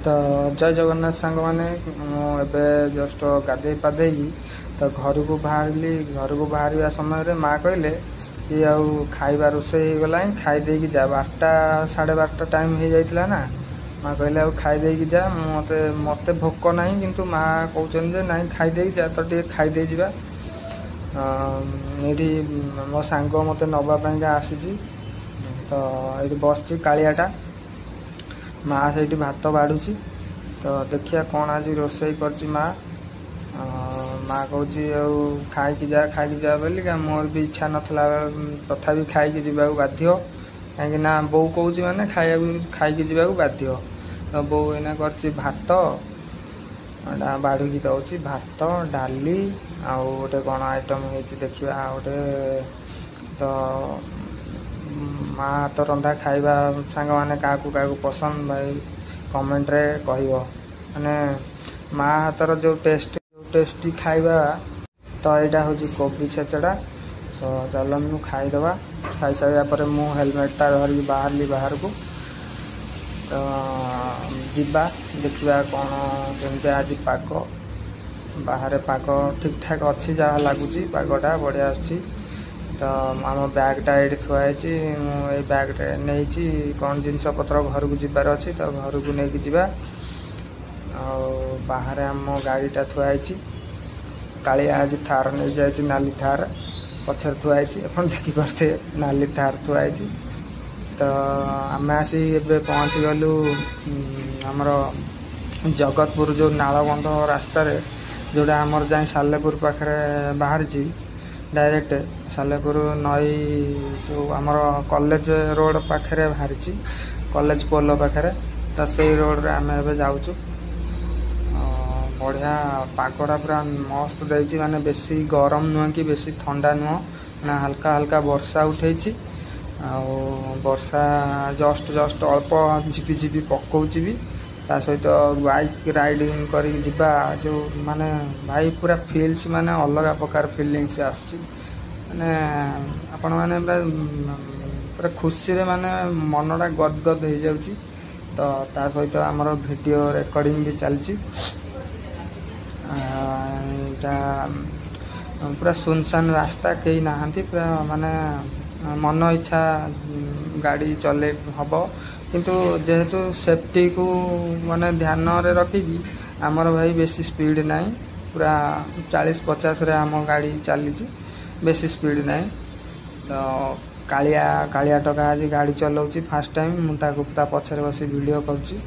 तो जय जगन्नाथ सांग मैंने मुझे जस्ट गाधे पाधे तो घर को बाहर समय माँ कहले कि आउ खाइबा रोसे गला खाईदे जा 12टा 12:30 टाइम हो जाता ना माँ कहले आउ खाईदे जा मत भोक ना किंतु माँ कहते ना खाईदे जा तो टे खाईदे जा ये मो सांग मत नवापाई आसी तो ये बस कालियाटा माँ से भात बाढ़ुची तो देखिए कौन आज रोसई कर माँ माँ कहूँ खाई जा बोली मोर भी इच्छा नाला तथा खाई जावाक बाध्य कहीं बो कौच मैंने खाई जावाक बाध्य तो बो एना कर भात बाढ़ुकी दौर भात डाली आउ गोटे कौन आइटम हो देखा गोटे तो माँ तो रंधा खाइबा सांग मैंने क्या पसंद भाई कमेंट रे कहिवो माने माँ हाथर जो टेस्टी खाइबा तो यहाँ हूँ कोबी छेचड़ा तो चलन खाईदे खाई सारापर मु हेलमेटा धरिकी बाहर को तो जीवा देखा कौन केमती आज पाग बाहर पाग ठीक ठाक अच्छी जहाँ लगुच पागटा बढ़िया आसी तो आम बैगटा ये थुआई मुझे बैगटे नहीं कौन जिनस पत्र घर को जीवार अच्छी तो घर को लेकिन जीवा बाहर आम गाड़ीटा थुआई कालिया आज थार नहीं जाए नाली थार पचर थुआई देखिपे नाली थार थुआई तो आम आसी पहुँची गलु आमर जगतपुर जो नालबंध रास्त जोड़ा आमर जाए सालेपुर पाखे बाहर डायरेक्ट सालेपुर नई जो आमर कॉलेज रोड पाखे बाहरी कॉलेज पोल पाखे तो से रोड रे आम ए जाऊँ बढ़िया पागटा पूरा मस्त देती माने बेसी गरम नुह कि बेसी ठंडा नुह ना हल्का हल्का वर्षा उठे वर्षा जस्ट अल्प झिपी झिपी पकाउची भी ता सहित बाइक राइडिंग कर जो माने भाई पूरा फील्स माने अलग प्रकार फीलिंग्स आसी माने आपण माने पूरा खुशी रे माने मनटा गदगद हो जाउची तो ता सहित आमर वीडियो रिकॉर्डिंग भी चलची पूरा सुनसान रास्ता कहीं नहांती पूरा माने मन इच्छा गाड़ी चले हम किंतु जेहेतु सेफ्टी को माने ध्यान रे रखिकी आमर भाई बेसी स्पीड नहीं पूरा 40-50 रे आम गाड़ी चली बेसी स्पीड नहीं तो कालिया टका आज गाड़ी चलाऊँ फास्ट टाइम मुझे पछरे बस वीडियो करुँची।